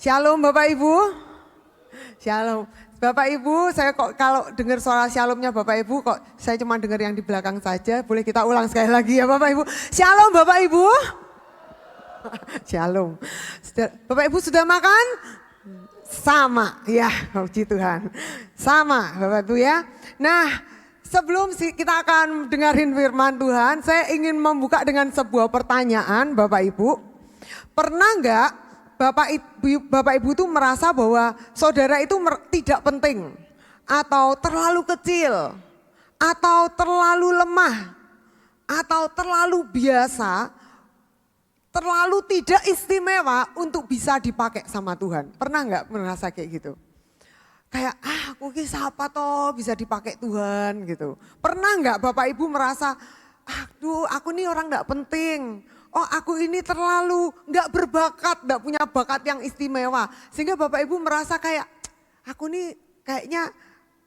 Shalom Bapak Ibu. Shalom. Bapak Ibu, saya kok kalau dengar suara shalomnya Bapak Ibu kok saya cuma dengar yang di belakang saja. Boleh kita ulang sekali lagi ya Bapak Ibu. Shalom Bapak Ibu. Shalom. Bapak Ibu sudah makan? Sama, ya puji Tuhan. Sama Bapak Ibu ya. Nah, sebelum kita akan dengarin firman Tuhan, saya ingin membuka dengan sebuah pertanyaan Bapak Ibu. Pernah enggak Bapak Ibu itu merasa bahwa saudara itu tidak penting, atau terlalu kecil, atau terlalu lemah, atau terlalu biasa, terlalu tidak istimewa untuk bisa dipakai sama Tuhan? Pernah enggak merasa kayak gitu? Kayak aku ini siapa toh bisa dipakai Tuhan gitu. Pernah enggak Bapak Ibu merasa, aduh aku ini orang enggak penting. Oh aku ini terlalu nggak berbakat, nggak punya bakat yang istimewa. Sehingga Bapak Ibu merasa kayak aku ini kayaknya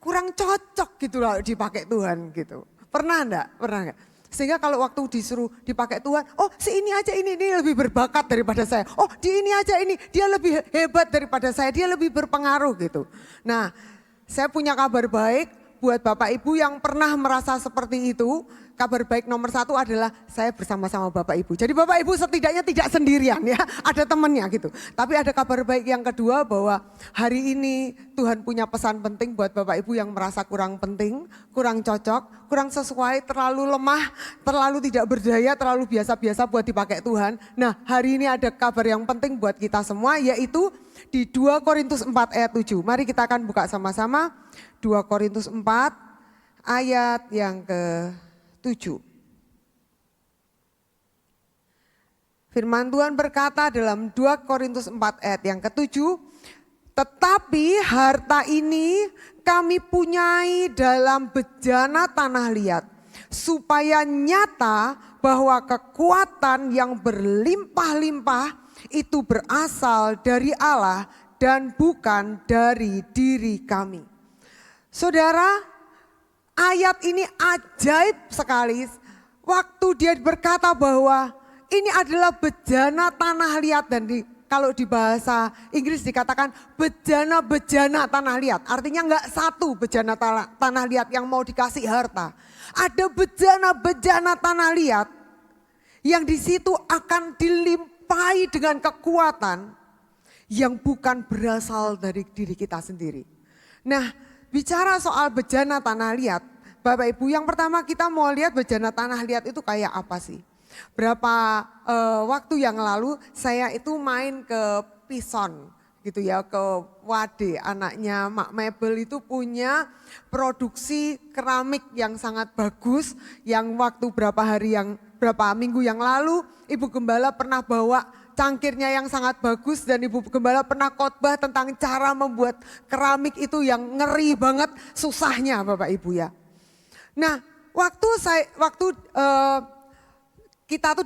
kurang cocok gitu loh dipakai Tuhan gitu. Pernah enggak? Pernah enggak? Sehingga kalau waktu disuruh dipakai Tuhan, oh si ini aja ini lebih berbakat daripada saya. Oh di ini aja ini dia lebih hebat daripada saya, dia lebih berpengaruh gitu. Nah saya punya kabar baik buat Bapak Ibu yang pernah merasa seperti itu. Kabar baik nomor 1 adalah saya bersama-sama Bapak Ibu. Jadi Bapak Ibu setidaknya tidak sendirian ya, ada temannya gitu. Tapi ada kabar baik yang kedua bahwa hari ini Tuhan punya pesan penting buat Bapak Ibu yang merasa kurang penting, kurang cocok, kurang sesuai, terlalu lemah, terlalu tidak berdaya, terlalu biasa-biasa buat dipakai Tuhan. Nah hari ini ada kabar yang penting buat kita semua, yaitu di 2 Korintus 4 ayat 7. Mari kita akan buka sama-sama 2 Korintus 4 ayat yang ke-7. Firman Tuhan berkata dalam 2 Korintus 4 ayat yang ke-7, tetapi harta ini kami punyai dalam bejana tanah liat, supaya nyata bahwa kekuatan yang berlimpah-limpah itu berasal dari Allah dan bukan dari diri kami. Saudara, ayat ini ajaib sekali. Waktu dia berkata bahwa ini adalah bejana tanah liat, dan kalau di bahasa Inggris dikatakan bejana-bejana tanah liat. Artinya enggak satu bejana tanah liat yang mau dikasih harta. Ada bejana-bejana tanah liat yang di situ akan dilimpahi dengan kekuatan yang bukan berasal dari diri kita sendiri. Nah, bicara soal bejana tanah liat, Bapak Ibu, yang pertama kita mau lihat bejana tanah liat itu kayak apa sih? Berapa waktu yang lalu saya itu main ke Pison gitu ya, ke Wade, anaknya Mak Mebel itu punya produksi keramik yang sangat bagus, yang waktu berapa minggu yang lalu Ibu Gembala pernah bawa cangkirnya yang sangat bagus, dan Ibu Gembala pernah khotbah tentang cara membuat keramik itu yang ngeri banget susahnya Bapak Ibu ya. Nah waktu kita tuh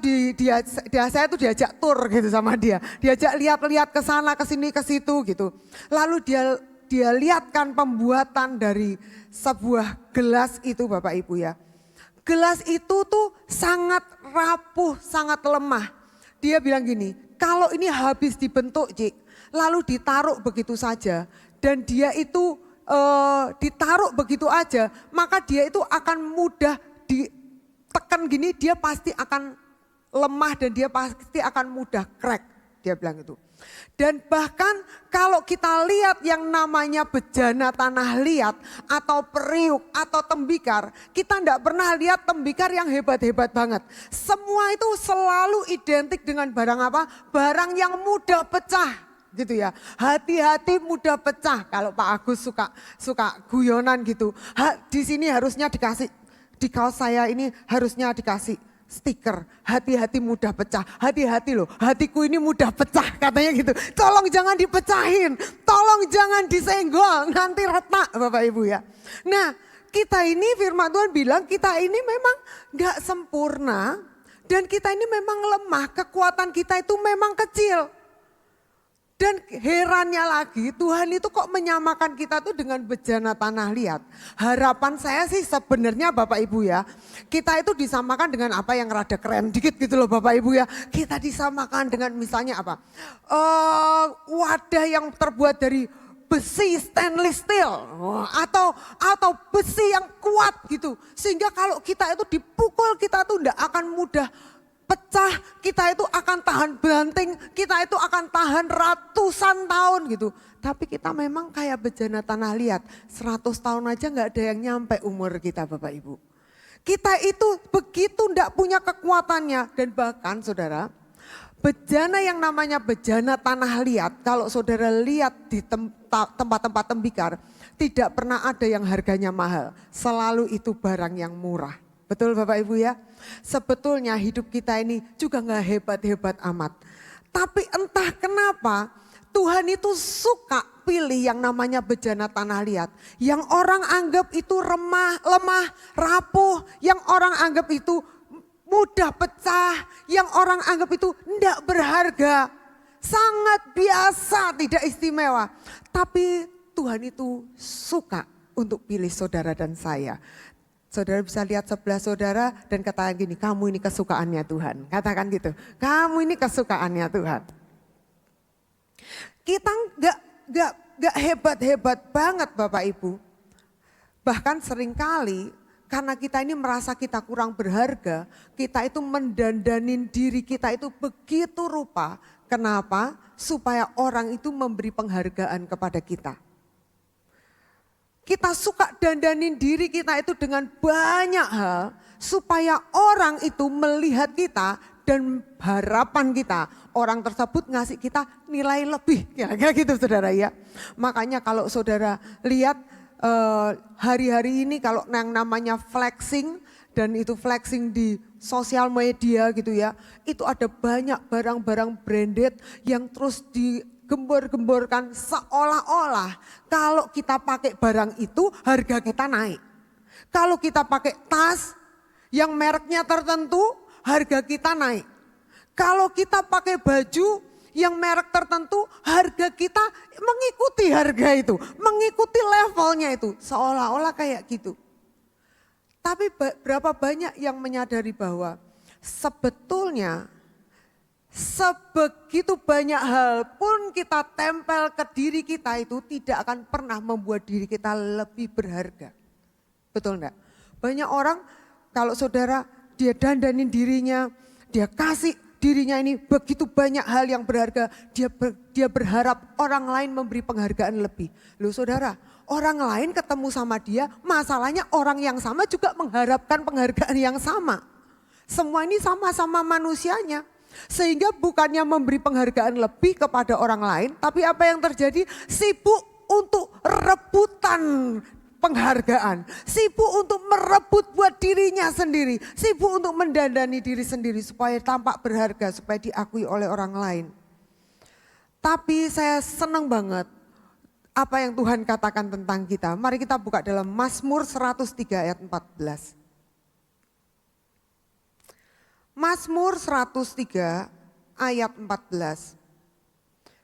saya tuh diajak tur gitu sama dia, diajak lihat-lihat ke sana ke sini ke situ gitu. Lalu dia lihatkan pembuatan dari sebuah gelas itu Bapak Ibu ya. Gelas itu tuh sangat rapuh, sangat lemah. Dia bilang gini, kalau ini habis dibentuk Cik, lalu ditaruh begitu saja, dan dia itu ditaruh begitu aja, maka dia itu akan mudah ditekan gini, dia pasti akan lemah dan dia pasti akan mudah crack, dia bilang itu. Dan bahkan kalau kita lihat yang namanya bejana tanah liat atau periuk atau tembikar, kita enggak pernah lihat tembikar yang hebat-hebat banget. Semua itu selalu identik dengan barang apa? Barang yang mudah pecah gitu ya. Hati-hati mudah pecah. Kalau Pak Agus suka guyonan gitu. Di sini harusnya dikasih, di kaos saya ini harusnya dikasih stiker, hati-hati mudah pecah, hati-hati loh, hatiku ini mudah pecah katanya gitu. Tolong jangan dipecahin, tolong jangan disenggol, nanti retak Bapak Ibu ya. Nah kita ini firman Tuhan bilang kita ini memang gak sempurna, dan kita ini memang lemah, kekuatan kita itu memang kecil. Dan herannya lagi Tuhan itu kok menyamakan kita tuh dengan bejana tanah liat. Harapan saya sih sebenarnya Bapak Ibu ya, kita itu disamakan dengan apa yang rada keren dikit gitu loh Bapak Ibu ya. Kita disamakan dengan misalnya apa, wadah yang terbuat dari besi stainless steel atau besi yang kuat gitu. Sehingga kalau kita itu dipukul kita tuh enggak akan mudah pecah, kita itu akan tahan banting, kita itu akan tahan ratusan tahun gitu. Tapi kita memang kayak bejana tanah liat, 100 tahun aja nggak ada yang nyampe umur kita Bapak Ibu. Kita itu begitu nggak punya kekuatannya dan bahkan saudara, bejana yang namanya bejana tanah liat, kalau saudara lihat di tempat-tempat tembikar, tidak pernah ada yang harganya mahal, selalu itu barang yang murah. Betul Bapak Ibu ya? Sebetulnya hidup kita ini juga gak hebat-hebat amat. Tapi entah kenapa Tuhan itu suka pilih yang namanya bejana tanah liat. Yang orang anggap itu lemah, rapuh. Yang orang anggap itu mudah pecah. Yang orang anggap itu enggak berharga. Sangat biasa, tidak istimewa. Tapi Tuhan itu suka untuk pilih saudara dan saya. Saudara bisa lihat sebelah saudara dan katakan gini, kamu ini kesukaannya Tuhan. Katakan gitu, kamu ini kesukaannya Tuhan. Kita nggak hebat-hebat banget Bapak Ibu. Bahkan seringkali karena kita ini merasa kita kurang berharga, kita itu mendandanin diri kita itu begitu rupa. Kenapa? Supaya orang itu memberi penghargaan kepada kita. Kita suka dandanin diri kita itu dengan banyak hal supaya orang itu melihat kita dan harapan kita. Orang tersebut ngasih kita nilai lebih, kira-kira gitu saudara ya. Makanya kalau saudara lihat hari-hari ini kalau yang namanya flexing dan itu flexing di sosial media gitu ya. Itu ada banyak barang-barang branded yang terus digembor-gemborkan seolah-olah kalau kita pakai barang itu harga kita naik. Kalau kita pakai tas yang mereknya tertentu harga kita naik. Kalau kita pakai baju yang merek tertentu harga kita mengikuti harga itu. Mengikuti levelnya itu seolah-olah kayak gitu. Tapi berapa banyak yang menyadari bahwa sebetulnya sebegitu banyak hal pun kita tempel ke diri kita itu tidak akan pernah membuat diri kita lebih berharga. Betul enggak? Banyak orang kalau saudara dia dandanin dirinya, dia kasih dirinya ini begitu banyak hal yang berharga, dia berharap orang lain memberi penghargaan lebih. Loh saudara, orang lain ketemu sama dia, masalahnya orang yang sama juga mengharapkan penghargaan yang sama. Semua ini sama-sama manusianya. Sehingga bukannya memberi penghargaan lebih kepada orang lain, tapi apa yang terjadi? Sibuk untuk rebutan penghargaan, sibuk untuk merebut buat dirinya sendiri, sibuk untuk mendandani diri sendiri supaya tampak berharga, supaya diakui oleh orang lain. Tapi saya senang banget apa yang Tuhan katakan tentang kita. Mari kita buka dalam Mazmur 103 ayat 14. Mazmur 103 ayat 14.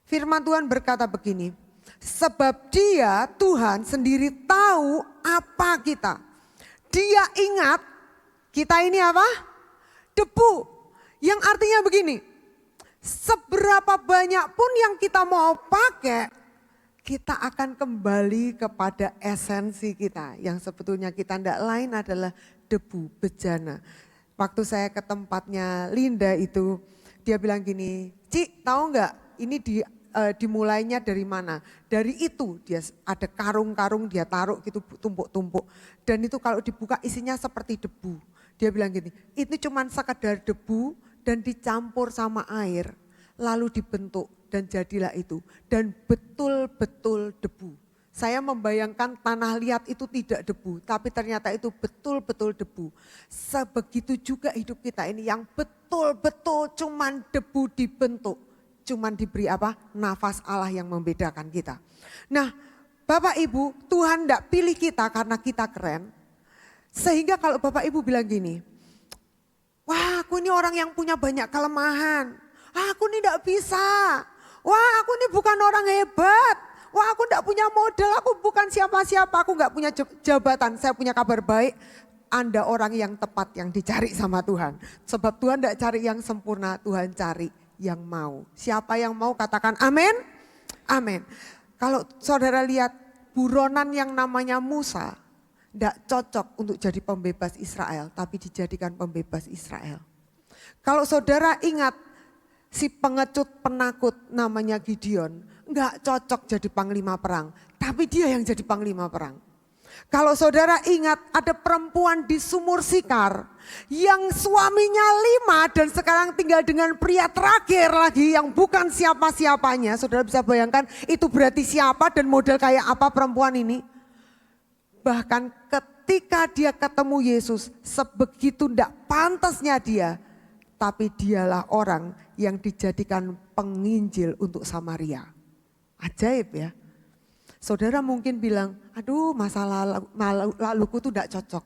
Firman Tuhan berkata begini, sebab dia Tuhan sendiri tahu apa kita. Dia ingat kita ini apa? Debu. Yang artinya begini, seberapa banyak pun yang kita mau pakai, kita akan kembali kepada esensi kita. Yang sebetulnya kita tidak lain adalah debu, bejana. Waktu saya ke tempatnya Linda itu, dia bilang gini, Cik tahu nggak ini dimulainya dari mana? Dari itu dia ada karung-karung dia taruh gitu tumpuk-tumpuk. Dan itu kalau dibuka isinya seperti debu. Dia bilang gini, itu cuma sekedar debu dan dicampur sama air. Lalu dibentuk dan jadilah itu. Dan betul-betul debu. Saya membayangkan tanah liat itu tidak debu, tapi ternyata itu betul-betul debu. Sebegitu juga hidup kita ini yang betul-betul cuman debu dibentuk. Cuman diberi apa? Nafas Allah yang membedakan kita. Nah Bapak Ibu, Tuhan tidak pilih kita karena kita keren. Sehingga kalau Bapak Ibu bilang gini, wah aku ini orang yang punya banyak kelemahan. Aku ini tidak bisa. Wah aku ini bukan orang hebat. Wah aku enggak punya modal, aku bukan siapa-siapa, aku enggak punya jabatan. Saya punya kabar baik, Anda orang yang tepat yang dicari sama Tuhan. Sebab Tuhan enggak cari yang sempurna, Tuhan cari yang mau. Siapa yang mau katakan amin? Amin. Kalau saudara lihat buronan yang namanya Musa, enggak cocok untuk jadi pembebas Israel, tapi dijadikan pembebas Israel. Kalau saudara ingat si pengecut penakut namanya Gideon, enggak cocok jadi panglima perang, tapi dia yang jadi panglima perang. Kalau saudara ingat ada perempuan di Sumur Sikar yang suaminya 5 dan sekarang tinggal dengan pria terakhir lagi yang bukan siapa-siapanya. Saudara bisa bayangkan itu berarti siapa dan model kayak apa perempuan ini. Bahkan ketika dia ketemu Yesus sebegitu tidak pantasnya dia. Tapi dialah orang yang dijadikan penginjil untuk Samaria. Ajaib ya. Saudara mungkin bilang, aduh masa laluku tuh tidak cocok.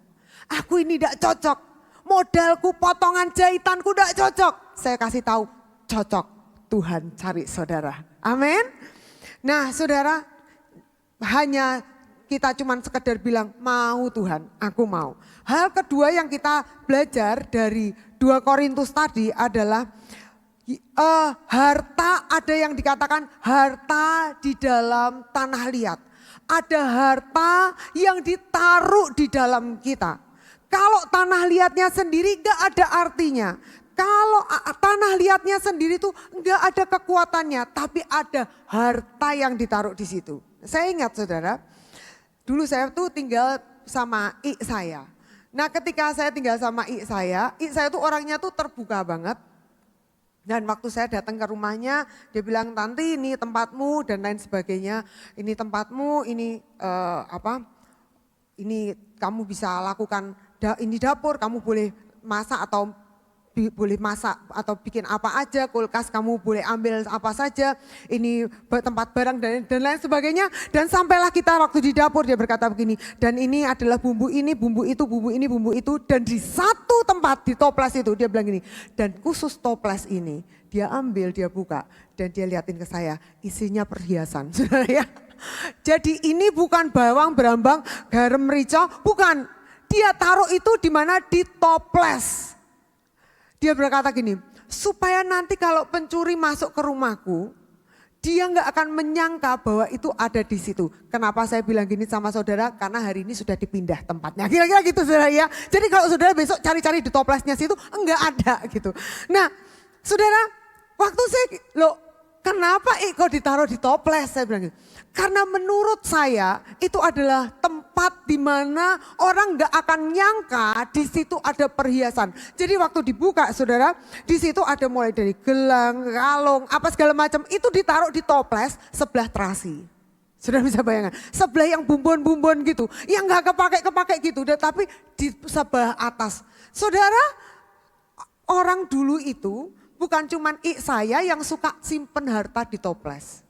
Aku ini tidak cocok. Modalku, potongan jahitanku tidak cocok. Saya kasih tahu, cocok. Tuhan cari saudara. Amin. Nah saudara, hanya kita cuman sekedar bilang, mau Tuhan, aku mau. Hal kedua yang kita belajar dari 2 Korintus tadi adalah harta, ada yang dikatakan harta di dalam tanah liat. Ada harta yang ditaruh di dalam kita. Kalau tanah liatnya sendiri gak ada artinya. Kalau tanah liatnya sendiri tuh gak ada kekuatannya. Tapi ada harta yang ditaruh di situ. Saya ingat saudara, dulu saya tuh tinggal sama saya. Nah ketika saya tinggal sama saya tuh orangnya tuh terbuka banget. Dan waktu saya datang ke rumahnya, dia bilang, Tanti ini tempatmu dan lain sebagainya. Ini tempatmu, ini ini kamu bisa lakukan, ini dapur, kamu boleh masak atau boleh masak atau bikin apa aja, kulkas kamu boleh ambil apa saja, ini tempat barang dan lain sebagainya. Dan sampailah kita waktu di dapur dia berkata begini, dan ini adalah bumbu ini, bumbu itu, bumbu ini, bumbu itu. Dan di satu tempat di toples itu dia bilang gini, dan khusus toples ini dia ambil, dia buka dan dia liatin ke saya, isinya perhiasan. Saudara ya. Jadi ini bukan bawang, berambang, garam, merica, bukan. Dia taruh itu di mana? Di toples. Dia berkata gini, supaya nanti kalau pencuri masuk ke rumahku, dia nggak akan menyangka bahwa itu ada di situ. Kenapa saya bilang gini sama saudara? Karena hari ini sudah dipindah tempatnya. Kira-kira gitu saudara ya. Jadi kalau saudara besok cari-cari di toplesnya situ, enggak ada gitu. Nah saudara, waktu saya, kenapa kok ditaruh di toples? Saya bilang gitu. Karena menurut saya itu adalah tempat di mana orang nggak akan nyangka di situ ada perhiasan. Jadi waktu dibuka saudara, di situ ada mulai dari gelang, kalung, apa segala macam itu ditaruh di toples sebelah terasi. Saudara bisa bayangkan, sebelah yang bumbon-bumbon gitu, yang nggak kepake gitu, tapi di sebelah atas. Saudara, orang dulu itu bukan cuman saya yang suka simpen harta di toples.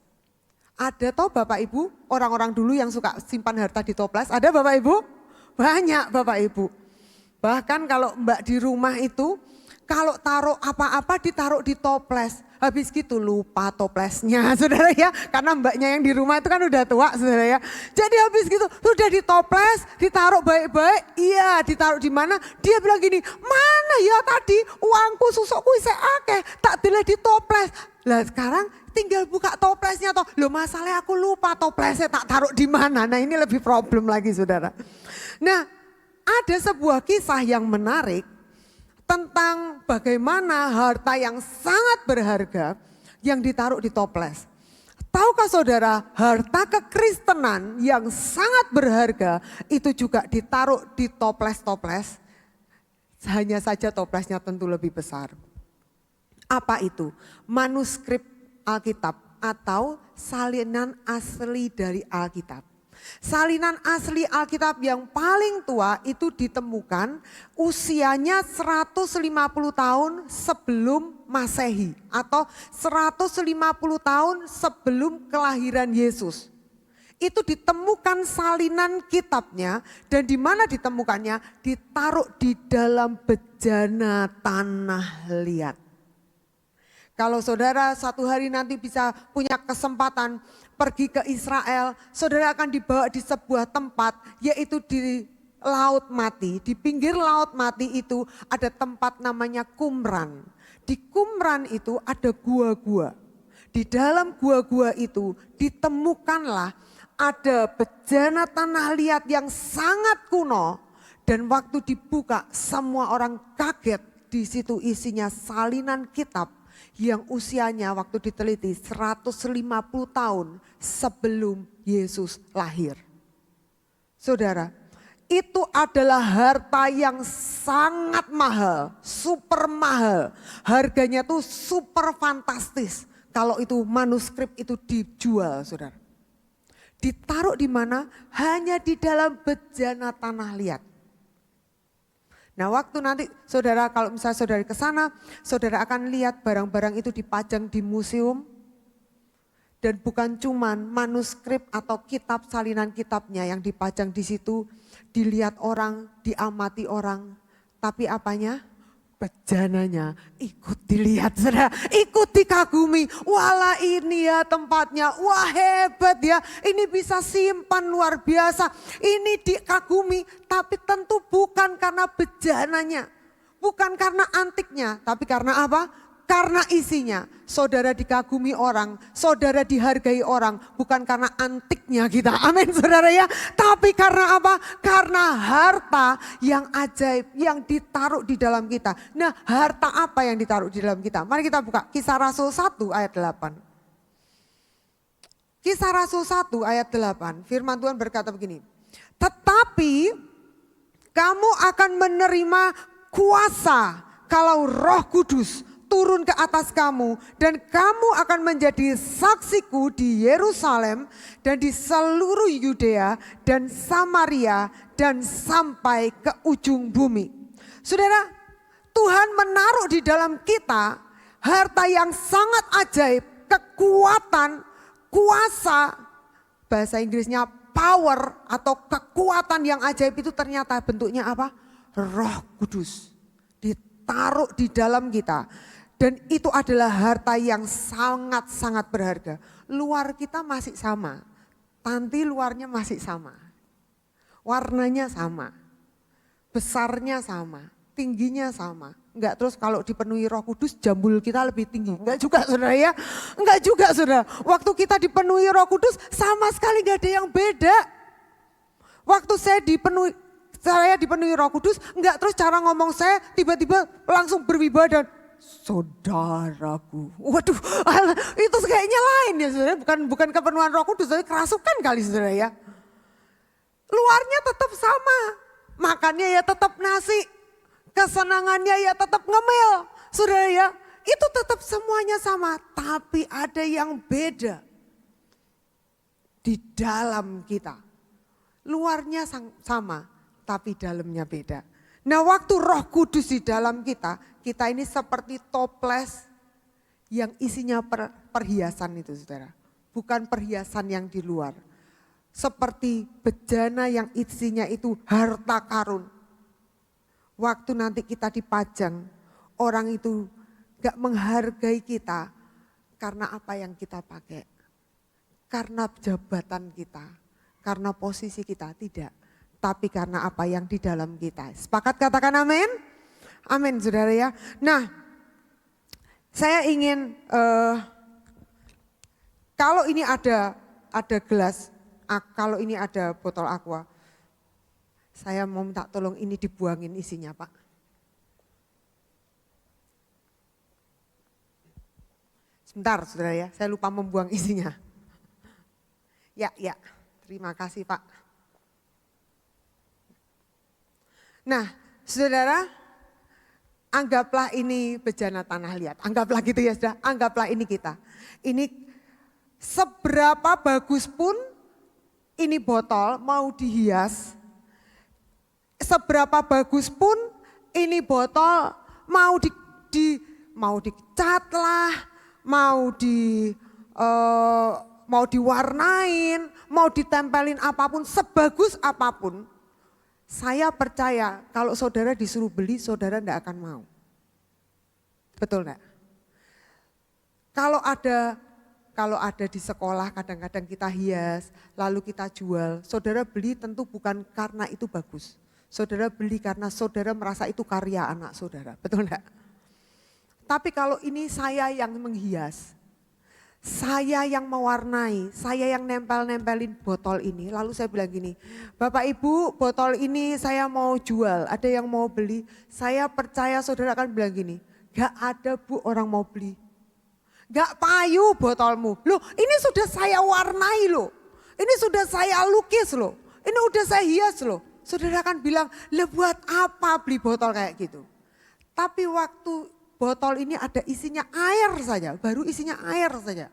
Ada toh Bapak Ibu, orang-orang dulu yang suka simpan harta di toples, ada Bapak Ibu? Banyak Bapak Ibu. Bahkan kalau mbak di rumah itu, kalau taruh apa-apa ditaruh di toples. Habis gitu lupa toplesnya saudara ya. Karena mbaknya yang di rumah itu kan udah tua saudara ya. Jadi habis gitu sudah di toples, ditaruh baik-baik. Iya ditaruh di mana? Dia bilang gini, mana ya tadi uangku susukku saya akeh, tak dile di toples. Lah sekarang tinggal buka toplesnya toh. Loh masalahnya aku lupa toplesnya tak taruh di mana. Nah ini lebih problem lagi saudara. Nah ada sebuah kisah yang menarik tentang bagaimana harta yang sangat berharga yang ditaruh di toples. Tahukah saudara harta kekristenan yang sangat berharga itu juga ditaruh di toples-toples. Hanya saja toplesnya tentu lebih besar. Apa itu? Manuskrip Alkitab atau salinan asli dari Alkitab. Salinan asli Alkitab yang paling tua itu ditemukan usianya 150 tahun sebelum Masehi atau 150 tahun sebelum kelahiran Yesus. Itu ditemukan salinan kitabnya dan di mana ditemukannya? Ditaruh di dalam bejana tanah liat. Kalau saudara satu hari nanti bisa punya kesempatan pergi ke Israel, saudara akan dibawa di sebuah tempat, yaitu di Laut Mati. Di pinggir Laut Mati itu ada tempat namanya Qumran. Di Qumran itu ada gua-gua. Di dalam gua-gua itu ditemukanlah ada bejana tanah liat yang sangat kuno. Dan waktu dibuka semua orang kaget, di situ isinya salinan kitab yang usianya waktu diteliti 150 tahun sebelum Yesus lahir. Saudara, itu adalah harta yang sangat mahal, super mahal. Harganya tuh super fantastis kalau itu manuskrip itu dijual, saudara. Ditaruh di mana? Hanya di dalam bejana tanah liat. Nah waktu nanti saudara, kalau misalnya saudara ke sana, saudara akan lihat barang-barang itu dipajang di museum. Dan bukan cuman manuskrip atau kitab, salinan kitabnya yang dipajang di situ, dilihat orang, diamati orang. Tapi apanya? Bejananya ikut dilihat, saudara, ikut dikagumi. Walah ini ya tempatnya, wah hebat ya, ini bisa simpan luar biasa. Ini dikagumi, tapi tentu bukan karena bejananya, bukan karena antiknya, tapi karena apa? Karena isinya. Saudara dikagumi orang, saudara dihargai orang, bukan karena antiknya kita, amin saudara ya. Tapi karena apa? Karena harta yang ajaib yang ditaruh di dalam kita. Nah harta apa yang ditaruh di dalam kita? Mari kita buka Kisah Rasul 1 ayat 8. Kisah Rasul 1 ayat 8, firman Tuhan berkata begini. Tetapi kamu akan menerima kuasa kalau Roh Kudus turun ke atas kamu, dan kamu akan menjadi saksiku di Yerusalem dan di seluruh Yudea dan Samaria dan sampai ke ujung bumi. Saudara, Tuhan menaruh di dalam kita harta yang sangat ajaib, kekuatan, kuasa, bahasa Inggrisnya power atau kekuatan yang ajaib itu ternyata bentuknya apa? Roh Kudus ditaruh di dalam kita. Dan itu adalah harta yang sangat-sangat berharga. Luar kita masih sama, tanti luarnya masih sama, warnanya sama, besarnya sama, tingginya sama. Enggak terus kalau dipenuhi Roh Kudus jambul kita lebih tinggi. Enggak juga saudara ya, enggak juga saudara. Waktu kita dipenuhi Roh Kudus sama sekali enggak ada yang beda. Waktu saya dipenuhi Roh Kudus, enggak terus cara ngomong saya tiba-tiba langsung berwibawa dan saudaraku. Waduh, itu kayaknya lain ya saudara, bukan kepenuhan Roh Kudus, tapi kerasukan kali saudara ya. Luarnya tetap sama, makannya ya tetap nasi, kesenangannya ya tetap ngemil, saudara ya. Itu tetap semuanya sama, tapi ada yang beda di dalam kita. Luarnya sama, tapi dalamnya beda. Nah waktu Roh Kudus di dalam kita ini seperti toples yang isinya perhiasan itu saudara. Bukan perhiasan yang di luar. Seperti bejana yang isinya itu harta karun. Waktu nanti kita dipajang, orang itu gak menghargai kita karena apa yang kita pakai. Karena jabatan kita, karena posisi kita, tidak. Tapi karena apa yang di dalam kita. Sepakat katakan amin? Amin saudara ya. Nah saya ingin kalau ini ada gelas, kalau ini ada botol aqua. Saya mau minta tolong ini dibuangin isinya Pak. Sebentar saudara ya, saya lupa membuang isinya. Ya, terima kasih Pak. Nah saudara, anggaplah ini bejana tanah liat, anggaplah gitu ya saudara, anggaplah ini kita. Ini seberapa bagus pun ini botol mau dihias, seberapa bagus pun ini botol mau dicat lah, mau diwarnain, mau ditempelin apapun, sebagus apapun. Saya percaya kalau saudara disuruh beli, saudara enggak akan mau. Betul enggak? Kalau ada di sekolah kadang-kadang kita hias, lalu kita jual. Saudara beli tentu bukan karena itu bagus. Saudara beli karena saudara merasa itu karya anak saudara, betul enggak? Tapi kalau ini saya yang menghias, saya yang mewarnai, saya yang nempel-nempelin botol ini. Lalu saya bilang gini, Bapak Ibu botol ini saya mau jual, ada yang mau beli. Saya percaya saudara akan bilang gini, gak ada Bu orang mau beli. Gak payu botolmu, loh ini sudah saya warnai loh. Ini sudah saya lukis loh, ini udah saya hias loh. Saudara akan bilang, lah buat apa beli botol kayak gitu. Tapi waktu botol ini ada isinya air saja, baru isinya air saja.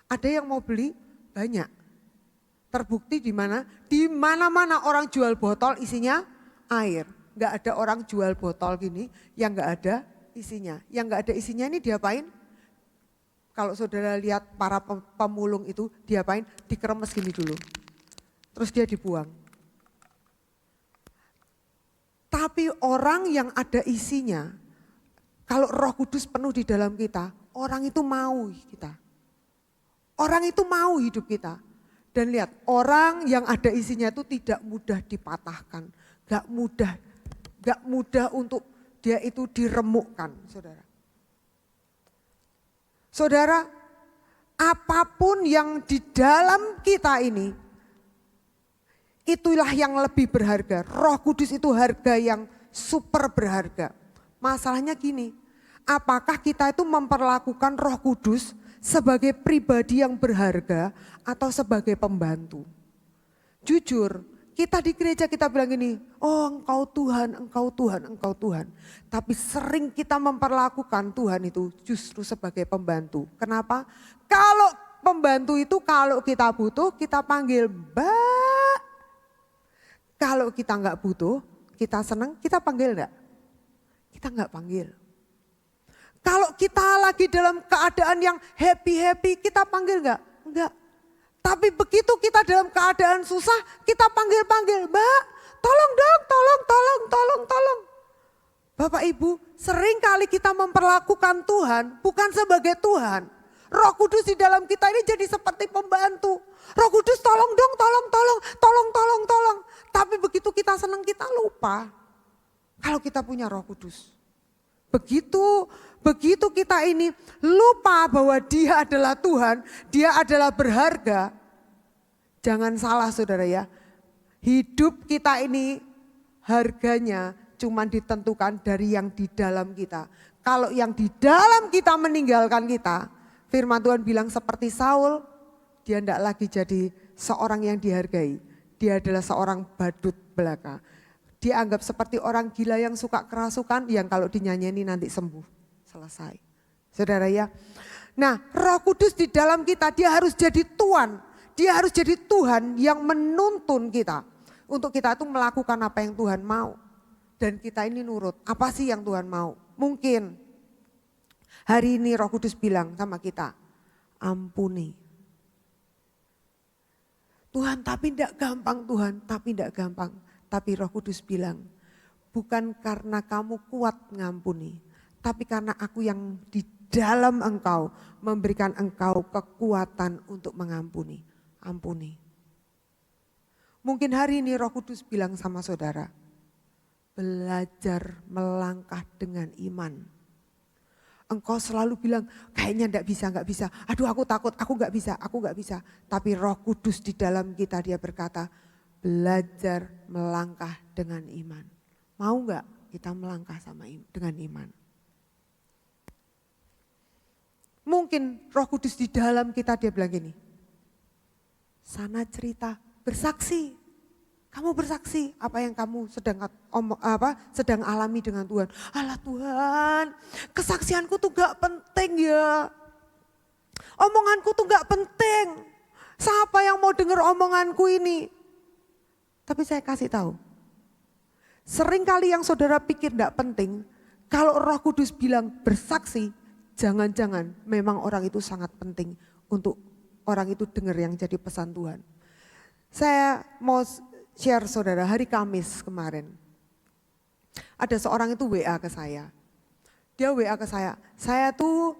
Ada yang mau beli banyak. Terbukti di mana? Di mana-mana orang jual botol isinya air. Gak ada orang jual botol gini yang gak ada isinya. Yang gak ada isinya ini diapain? Kalau saudara lihat para pemulung itu diapain? Dikeremes gini dulu. Terus dia dibuang. Tapi orang yang ada isinya, kalau Roh Kudus penuh di dalam kita, orang itu mau kita. Orang itu mau hidup kita. Dan lihat, orang yang ada isinya itu tidak mudah dipatahkan. Gak mudah untuk dia itu diremukkan, saudara. Saudara, apapun yang di dalam kita ini, itulah yang lebih berharga. Roh Kudus itu harga yang super berharga. Masalahnya gini, apakah kita itu memperlakukan Roh Kudus sebagai pribadi yang berharga atau sebagai pembantu? Jujur, kita di gereja kita bilang gini, oh engkau Tuhan, engkau Tuhan, engkau Tuhan. Tapi sering kita memperlakukan Tuhan itu justru sebagai pembantu. Kenapa? Kalau pembantu itu kalau kita butuh kita panggil Mbak. Kalau kita enggak butuh, kita senang, kita panggil enggak? Kita enggak panggil. Kalau kita lagi dalam keadaan yang happy-happy, kita panggil enggak? Enggak. Tapi begitu kita dalam keadaan susah, kita panggil-panggil, Mbak, tolong dong, tolong. Bapak Ibu, sering kali kita memperlakukan Tuhan bukan sebagai Tuhan. Roh Kudus di dalam kita ini jadi seperti pembantu. Roh Kudus tolong dong, tolong. Tapi begitu kita senang kita lupa kalau kita punya Roh Kudus. Begitu kita ini lupa bahwa Dia adalah Tuhan, Dia adalah berharga. Jangan salah saudara ya, hidup kita ini harganya cuma ditentukan dari yang di dalam kita. Kalau yang di dalam kita meninggalkan kita, firman Tuhan bilang seperti Saul, dia tidak lagi jadi seorang yang dihargai. Dia adalah seorang badut belaka. Dia anggap seperti orang gila yang suka kerasukan, yang kalau dinyanyiin nanti sembuh. Selesai. Saudara ya. Nah, Roh Kudus di dalam kita, dia harus jadi Tuhan. Dia harus jadi Tuhan yang menuntun kita. Untuk kita itu melakukan apa yang Tuhan mau. Dan kita ini nurut. Apa sih yang Tuhan mau? Mungkin hari ini Roh Kudus bilang sama kita, ampuni. Tuhan tapi tidak gampang Tuhan, tapi tidak gampang. Tapi Roh Kudus bilang, bukan karena kamu kuat ngampuni, tapi karena aku yang di dalam engkau memberikan engkau kekuatan untuk mengampuni. Ampuni. Mungkin hari ini Roh Kudus bilang sama saudara, belajar melangkah dengan iman. Engkau selalu bilang kayaknya enggak bisa. Aduh aku takut, aku enggak bisa. Tapi Roh Kudus di dalam kita dia berkata, belajar melangkah dengan iman. Mau enggak kita melangkah dengan iman? Mungkin Roh Kudus di dalam kita dia bilang gini, sana cerita, bersaksi. Kamu bersaksi apa yang kamu sedang alami dengan Tuhan. Alah Tuhan, kesaksianku tuh gak penting ya. Omonganku tuh gak penting. Siapa yang mau dengar omonganku ini? Tapi saya kasih tahu. Sering kali yang saudara pikir gak penting, kalau Roh Kudus bilang bersaksi, jangan-jangan memang orang itu sangat penting untuk orang itu dengar yang jadi pesan Tuhan. Saya mau share saudara, hari Kamis kemarin ada seorang itu WA ke saya. Dia WA ke saya tuh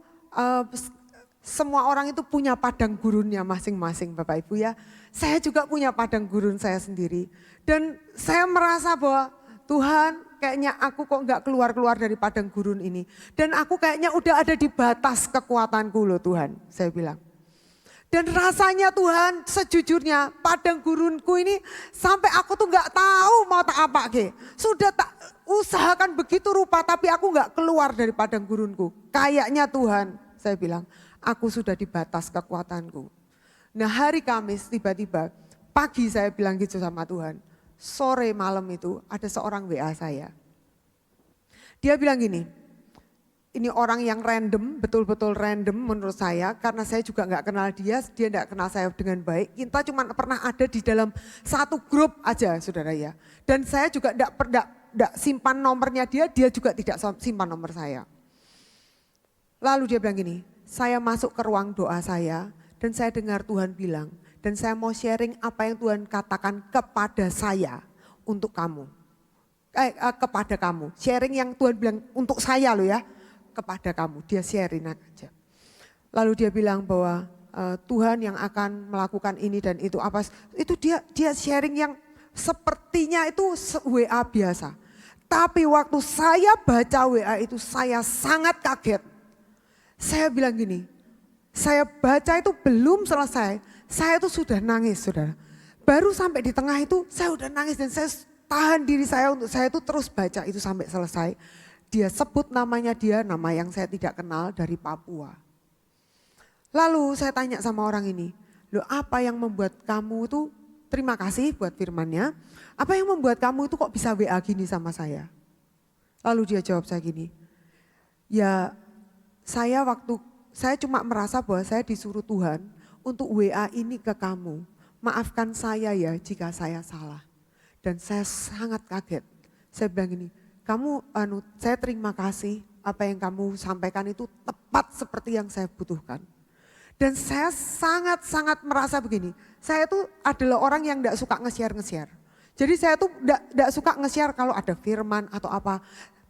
Semua orang itu punya padang gurunnya masing-masing Bapak Ibu ya. Saya juga punya padang gurun saya sendiri. Dan saya merasa bahwa Tuhan kayaknya aku kok gak keluar-keluar dari padang gurun ini. Dan aku kayaknya udah ada di batas kekuatanku loh Tuhan, saya bilang. Dan rasanya Tuhan sejujurnya padang gurunku ini sampai aku tuh gak tahu mau tak apa ke. Sudah tak usahakan begitu rupa tapi aku gak keluar dari padang gurunku. Kayaknya Tuhan, saya bilang, aku sudah di batas kekuatanku. Nah hari Kamis tiba-tiba pagi saya bilang gitu sama Tuhan. Sore malam itu ada seorang WA saya. Dia bilang gini, ini orang yang random, betul-betul random menurut saya. Karena saya juga gak kenal dia gak kenal saya dengan baik. Kita cuma pernah ada di dalam satu grup aja saudara ya. Dan saya juga gak simpan nomornya dia juga tidak simpan nomor saya. Lalu dia bilang gini, saya masuk ke ruang doa saya dan saya dengar Tuhan bilang, dan saya mau sharing apa yang Tuhan katakan kepada saya untuk kamu. Kepada kamu, sharing yang Tuhan bilang untuk saya loh ya, kepada kamu, dia sharing aja. Lalu dia bilang bahwa Tuhan yang akan melakukan ini dan itu apa, itu dia sharing yang sepertinya itu WA biasa. Tapi waktu saya baca WA itu saya sangat kaget. Saya bilang gini, saya baca itu belum selesai, saya tuh sudah nangis saudara. Baru sampai di tengah itu saya udah nangis dan saya tahan diri saya untuk saya tuh terus baca itu sampai selesai. Dia sebut namanya dia, nama yang saya tidak kenal dari Papua. Lalu saya tanya sama orang ini, loh apa yang membuat kamu tuh, terima kasih buat firmannya, apa yang membuat kamu itu kok bisa WA gini sama saya? Lalu dia jawab saya gini, ya saya cuma merasa bahwa saya disuruh Tuhan untuk WA ini ke kamu. Maafkan saya ya jika saya salah. Dan saya sangat kaget. Saya bilang gini, saya terima kasih apa yang kamu sampaikan itu tepat seperti yang saya butuhkan. Dan saya sangat-sangat merasa begini, saya tuh adalah orang yang gak suka nge-share. Jadi saya tuh gak suka nge-share kalau ada firman atau apa.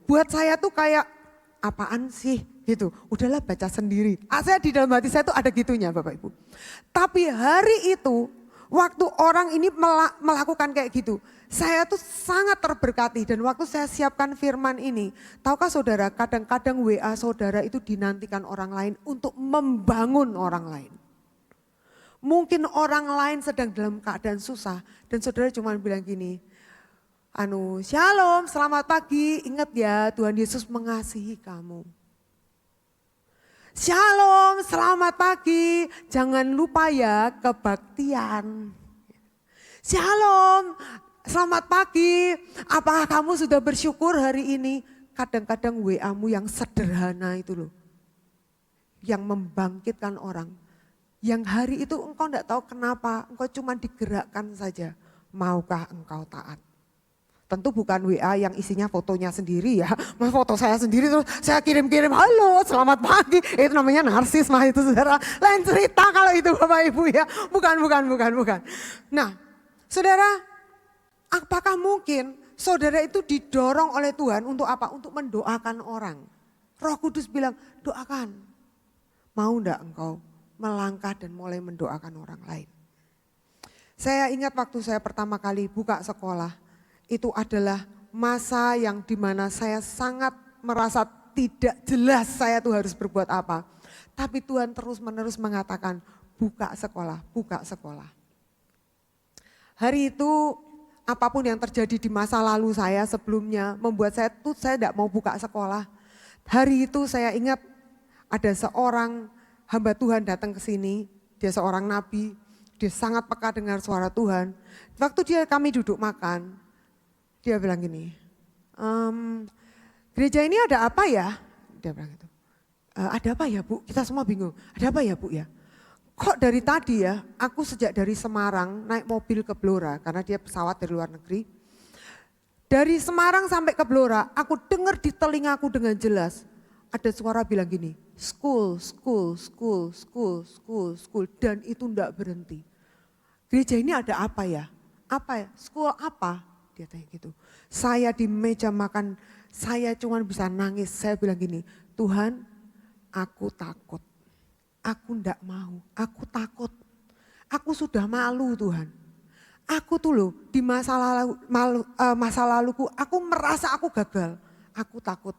Buat saya tuh kayak apaan sih gitu, udahlah baca sendiri. Saya di dalam hati saya tuh ada gitunya Bapak Ibu. Tapi hari itu waktu orang ini melakukan kayak gitu, saya tuh sangat terberkati dan waktu saya siapkan firman ini, tahukah saudara kadang-kadang WA saudara itu dinantikan orang lain untuk membangun orang lain. Mungkin orang lain sedang dalam keadaan susah dan saudara cuma bilang gini, shalom, selamat pagi, ingat ya Tuhan Yesus mengasihi kamu. Shalom, selamat pagi, jangan lupa ya kebaktian. Shalom, selamat pagi, apakah kamu sudah bersyukur hari ini? Kadang-kadang WA-mu yang sederhana itu loh, yang membangkitkan orang. Yang hari itu engkau tidak tahu kenapa, engkau cuma digerakkan saja, maukah engkau taat? Tentu bukan WA yang isinya fotonya sendiri ya. Foto saya sendiri terus saya kirim-kirim, halo selamat pagi. Itu namanya narsis mah itu saudara. Lain cerita kalau itu Bapak Ibu ya. Bukan. Nah saudara, apakah mungkin saudara itu didorong oleh Tuhan untuk apa? Untuk mendoakan orang. Roh Kudus bilang doakan. Mau enggak engkau melangkah dan mulai mendoakan orang lain? Saya ingat waktu saya pertama kali buka sekolah. Itu adalah masa yang dimana saya sangat merasa tidak jelas saya tuh harus berbuat apa. Tapi Tuhan terus-menerus mengatakan buka sekolah. Hari itu apapun yang terjadi di masa lalu saya sebelumnya membuat saya tidak mau buka sekolah. Hari itu saya ingat ada seorang hamba Tuhan datang ke sini, dia seorang nabi, dia sangat peka dengar suara Tuhan. Waktu kami duduk makan, dia bilang gini, gereja ini ada apa ya? Dia bilang gitu. Ada apa ya Bu? Kita semua bingung. Ada apa ya Bu ya? Kok dari tadi ya, aku sejak dari Semarang naik mobil ke Blora, karena dia pesawat dari luar negeri. Dari Semarang sampai ke Blora, aku dengar di telingaku dengan jelas. Ada suara bilang gini, school. Dan itu enggak berhenti. Gereja ini ada apa ya? Apa ya? School apa? Dia tanya gitu. Saya di meja makan, saya cuma bisa nangis. Saya bilang gini, Tuhan aku takut. Aku enggak mau, aku takut. Aku sudah malu Tuhan. Aku tuh loh di masa laluku aku merasa aku gagal. Aku takut.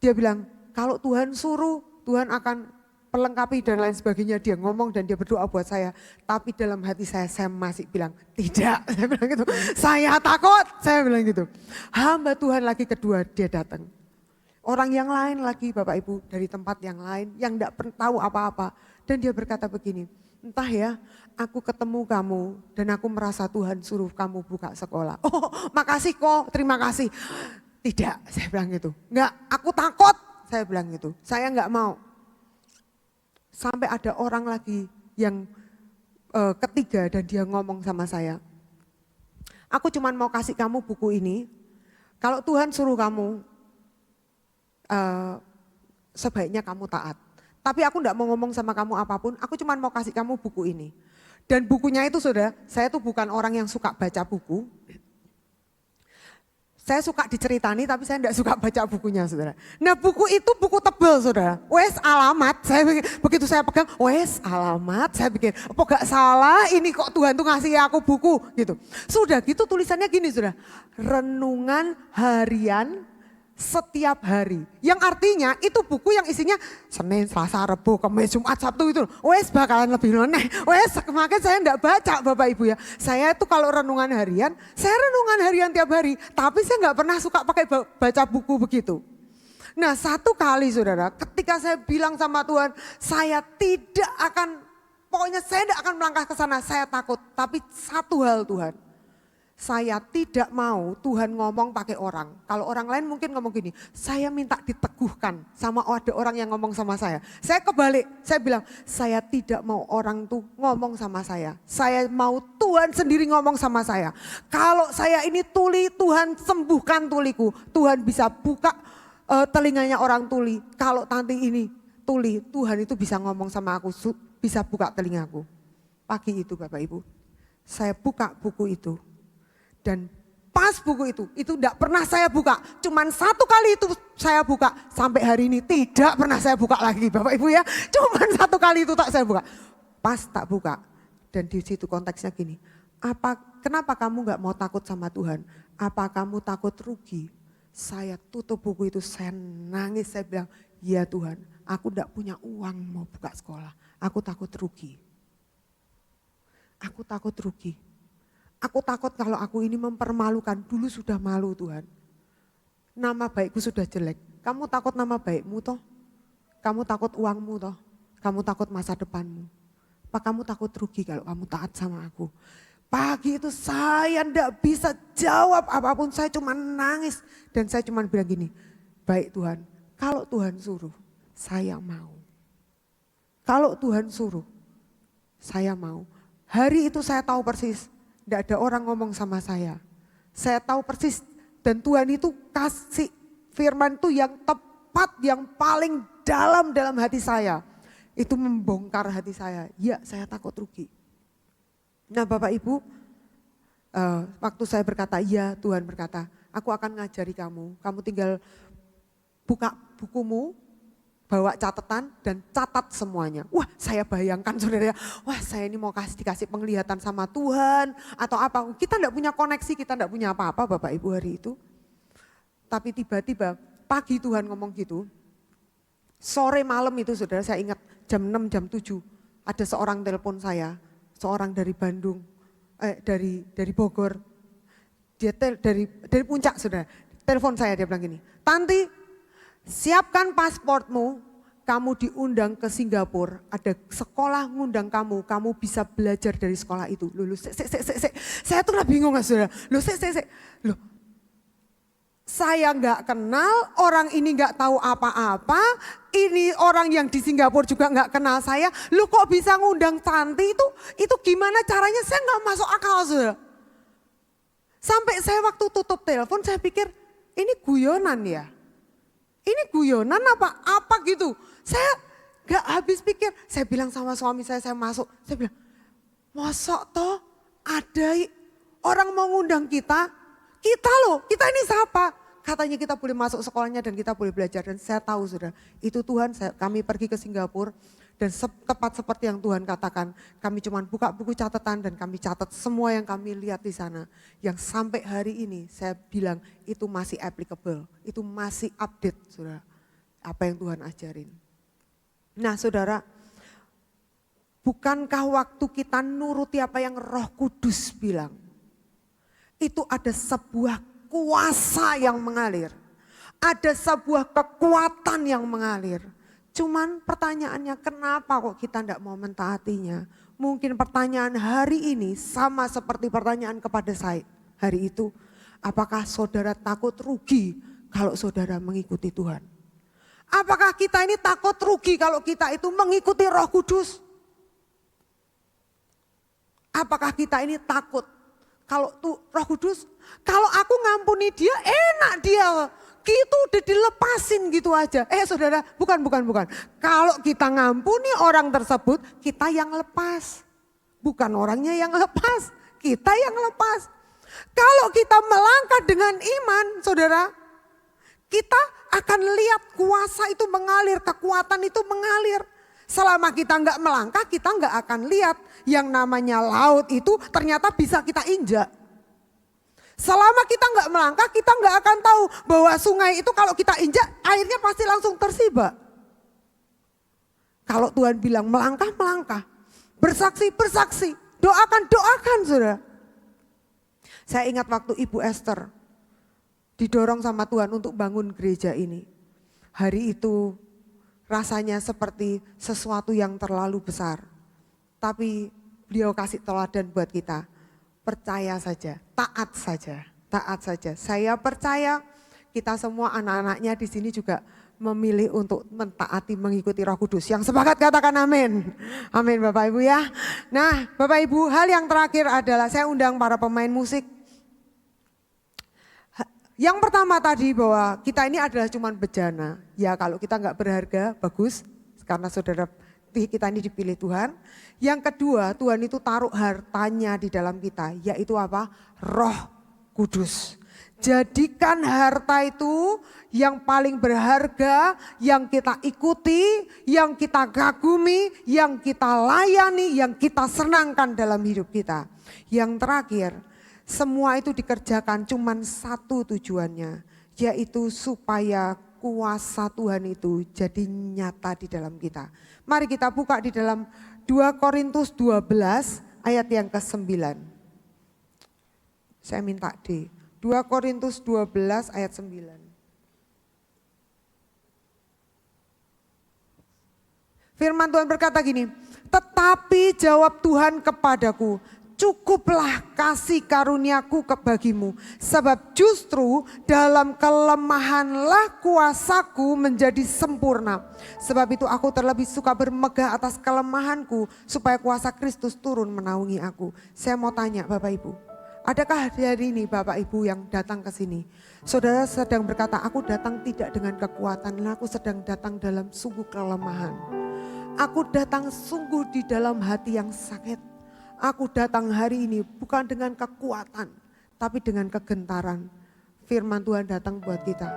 Dia bilang kalau Tuhan suruh Tuhan akan pelengkapi dan lain sebagainya. Dia ngomong dan dia berdoa buat saya. Tapi dalam hati saya masih bilang tidak. Saya bilang gitu, saya takut. Saya bilang gitu. Hamba Tuhan lagi kedua dia datang. Orang yang lain lagi Bapak Ibu dari tempat yang lain yang enggak tahu apa-apa. Dan dia berkata begini, entah ya aku ketemu kamu dan aku merasa Tuhan suruh kamu buka sekolah. Oh makasih kok, terima kasih. Tidak, saya bilang gitu. Enggak, aku takut, saya bilang gitu. Saya enggak mau. Sampai ada orang lagi yang ketiga dan dia ngomong sama saya. Aku cuma mau kasih kamu buku ini. Kalau Tuhan suruh kamu, sebaiknya kamu taat. Tapi aku enggak mau ngomong sama kamu apapun, aku cuma mau kasih kamu buku ini. Dan bukunya itu saudara, saya tuh bukan orang yang suka baca buku. Saya suka diceritani tapi saya enggak suka baca bukunya saudara. Nah buku itu buku tebal saudara. Wes alamat, begitu saya pegang, wes alamat, saya pikir, apa gak salah ini kok Tuhan tuh ngasih aku buku gitu. Sudah gitu tulisannya gini saudara, renungan harian setiap hari. Yang artinya itu buku yang isinya Senin, Selasa, Rabu, Kamis, Jumat, Sabtu itu. Wes bakalan lebih leneh. Wes makanya saya enggak baca Bapak Ibu ya. Saya itu kalau renungan harian, saya renungan harian tiap hari. Tapi saya enggak pernah suka pakai baca buku begitu. Nah satu kali saudara ketika saya bilang sama Tuhan, saya tidak akan, pokoknya saya tidak akan melangkah ke sana, saya takut. Tapi satu hal Tuhan. Saya tidak mau Tuhan ngomong pakai orang. Kalau orang lain mungkin ngomong gini, saya minta diteguhkan sama ada orang yang ngomong sama saya. Saya kebalik, saya bilang saya tidak mau orang tuh ngomong sama saya. Saya mau Tuhan sendiri ngomong sama saya. Kalau saya ini tuli, Tuhan sembuhkan tuliku. Tuhan bisa buka telinganya orang tuli. Kalau nanti ini tuli, Tuhan itu bisa ngomong sama aku, bisa buka telingaku. Pagi itu Bapak Ibu, saya buka buku itu. Dan pas buku itu enggak pernah saya buka. Cuman satu kali itu saya buka. Sampai hari ini tidak pernah saya buka lagi Bapak Ibu ya. Cuman satu kali itu tak saya buka. Pas tak buka. Dan di situ konteksnya gini. Kenapa kamu enggak mau takut sama Tuhan? Apa kamu takut rugi? Saya tutup buku itu, saya nangis, saya bilang, ya Tuhan aku enggak punya uang mau buka sekolah. Aku takut rugi. Aku takut rugi. Aku takut kalau aku ini mempermalukan, dulu sudah malu Tuhan. Nama baikku sudah jelek, kamu takut nama baikmu toh? Kamu takut uangmu toh? Kamu takut masa depanmu? Apa kamu takut rugi kalau kamu taat sama aku? Pagi itu saya enggak bisa jawab apapun, saya cuma nangis. Dan saya cuma bilang gini, baik Tuhan, kalau Tuhan suruh, saya mau. Kalau Tuhan suruh, saya mau. Hari itu saya tahu persis. Tidak ada orang ngomong sama saya. Saya tahu persis dan Tuhan itu kasih firman itu yang tepat, yang paling dalam hati saya. Itu membongkar hati saya. Ya saya takut rugi. Nah Bapak Ibu, waktu saya berkata iya, Tuhan berkata, aku akan ngajari kamu. Kamu tinggal buka bukumu, bawa catatan dan catat semuanya. Wah saya bayangkan saudara, wah saya ini mau dikasih penglihatan sama Tuhan atau apa. Kita enggak punya koneksi, kita enggak punya apa-apa Bapak Ibu hari itu. Tapi tiba-tiba pagi Tuhan ngomong gitu. Sore malam itu saudara saya ingat jam 6, jam 7 ada seorang telepon saya. Seorang dari Bandung, dari Bogor. Dia dari Puncak saudara. Telepon saya dia bilang gini, Tanti siapkan pasportmu, kamu diundang ke Singapura, ada sekolah ngundang kamu, kamu bisa belajar dari sekolah itu. Loh, saya tuh lah bingung saudara. Loh, saya nggak kenal, orang ini nggak tahu apa-apa, ini orang yang di Singapura juga nggak kenal saya. Loh kok bisa ngundang Tanti itu gimana caranya? Saya nggak masuk akal saudara. Sampai saya waktu tutup telepon saya pikir ini guyonan ya. Ini guyonan apa gitu. Saya gak habis pikir. Saya bilang sama suami saya masuk. Saya bilang, masa toh ada orang mau ngundang kita? Kita loh, kita ini siapa? Katanya kita boleh masuk sekolahnya dan kita boleh belajar. Dan saya tahu sudah, itu Tuhan kami pergi ke Singapura. Dan tepat seperti yang Tuhan katakan, kami cuma buka buku catatan dan kami catat semua yang kami lihat di sana. Yang sampai hari ini saya bilang itu masih applicable, itu masih update saudara. Apa yang Tuhan ajarin. Nah saudara, bukankah waktu kita nuruti apa yang Roh Kudus bilang, itu ada sebuah kuasa yang mengalir. Ada sebuah kekuatan yang mengalir. Cuman pertanyaannya kenapa kok kita tidak mau mentaatinya? Mungkin pertanyaan hari ini sama seperti pertanyaan kepada saya hari itu. Apakah saudara takut rugi kalau saudara mengikuti Tuhan? Apakah kita ini takut rugi kalau kita itu mengikuti Roh Kudus? Apakah kita ini takut kalau tuh Roh Kudus, kalau aku ngampuni dia enak dia. Gitu udah dilepasin gitu aja. Saudara, bukan. Kalau kita ngampuni orang tersebut, kita yang lepas. Bukan orangnya yang lepas, kita yang lepas. Kalau kita melangkah dengan iman, saudara, kita akan lihat kuasa itu mengalir, kekuatan itu mengalir. Selama kita nggak melangkah, kita nggak akan lihat yang namanya laut itu ternyata bisa kita injak. Selama kita nggak melangkah, kita nggak akan tahu bahwa sungai itu kalau kita injak, airnya pasti langsung tersibak. Kalau Tuhan bilang melangkah, bersaksi, doakan, saudara. Saya ingat waktu Ibu Esther didorong sama Tuhan untuk bangun gereja ini. Hari itu rasanya seperti sesuatu yang terlalu besar. Tapi beliau kasih teladan buat kita. Percaya saja, taat saja. Saya percaya kita semua anak-anaknya di sini juga memilih untuk mentaati mengikuti Roh Kudus. Yang sepakat katakan amin. Amin Bapak Ibu ya. Nah Bapak Ibu, hal yang terakhir adalah saya undang para pemain musik. Yang pertama tadi bahwa kita ini adalah cuma bejana. Ya kalau kita nggak berharga bagus karena saudara kita ini dipilih Tuhan. Yang kedua, Tuhan itu taruh hartanya di dalam kita, yaitu apa? Roh Kudus. Jadikan harta itu yang paling berharga, yang kita ikuti, yang kita kagumi, yang kita layani, yang kita senangkan dalam hidup kita. Yang terakhir, semua itu dikerjakan cuman satu tujuannya, yaitu supaya kuasa Tuhan itu jadi nyata di dalam kita. Mari kita buka di dalam 2 Korintus 12 ayat yang ke-9. Saya minta D. 2 Korintus 12 ayat 9. Firman Tuhan berkata gini, tetapi jawab Tuhan kepadaku, cukuplah kasih karuniaku bagimu, sebab justru dalam kelemahanlah kuasaku menjadi sempurna. Sebab itu aku terlebih suka bermegah atas kelemahanku, supaya kuasa Kristus turun menaungi aku. Saya mau tanya Bapak Ibu, adakah hari ini Bapak Ibu yang datang ke sini, saudara sedang berkata, aku datang tidak dengan kekuatan, aku sedang datang dalam sungguh kelemahan. Aku datang sungguh di dalam hati yang sakit. Aku datang hari ini bukan dengan kekuatan, tapi dengan kegentaran. Firman Tuhan datang buat kita.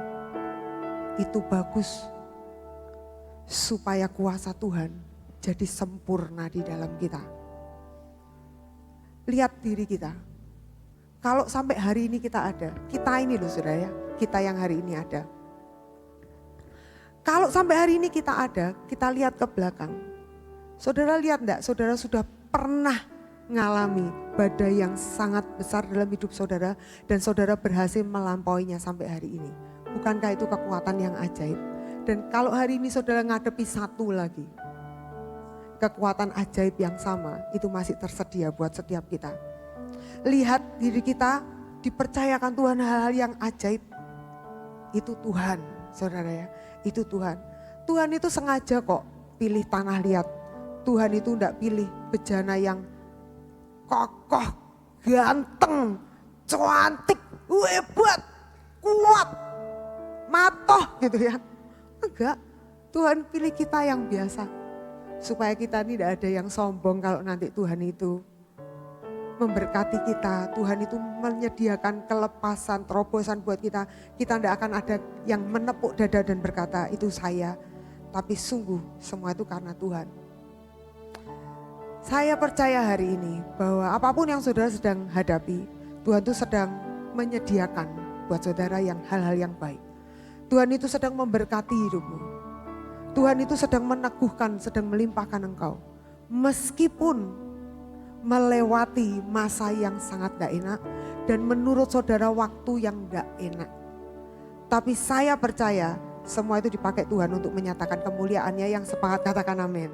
Itu bagus, supaya kuasa Tuhan jadi sempurna di dalam kita. Lihat diri kita. Kalau sampai hari ini kita ada, kita ini loh saudara ya, kita yang hari ini ada. Kalau sampai hari ini kita ada, kita lihat ke belakang. Saudara lihat enggak, saudara sudah pernah ngalami badai yang sangat besar dalam hidup saudara dan saudara berhasil melampauinya sampai hari ini. Bukankah itu kekuatan yang ajaib? Dan kalau hari ini saudara ngadepi satu lagi, kekuatan ajaib yang sama itu masih tersedia buat setiap kita. Lihat diri kita, dipercayakan Tuhan hal-hal yang ajaib. Itu Tuhan, saudara ya, itu Tuhan. Tuhan itu sengaja kok pilih tanah liat. Tuhan itu enggak pilih bejana yang kokoh, ganteng, cantik, hebat, kuat, matoh gitu ya. Enggak, Tuhan pilih kita yang biasa. Supaya kita tidak ada yang sombong kalau nanti Tuhan itu memberkati kita. Tuhan itu menyediakan kelepasan, terobosan buat kita. Kita tidak akan ada yang menepuk dada dan berkata itu saya. Tapi sungguh semua itu karena Tuhan. Saya percaya hari ini bahwa apapun yang saudara sedang hadapi, Tuhan itu sedang menyediakan buat saudara yang hal-hal yang baik. Tuhan itu sedang memberkati hidupmu. Tuhan itu sedang meneguhkan, sedang melimpahkan engkau. Meskipun melewati masa yang sangat gak enak dan menurut saudara waktu yang gak enak. Tapi saya percaya semua itu dipakai Tuhan untuk menyatakan kemuliaannya. Yang sepakat katakan amin.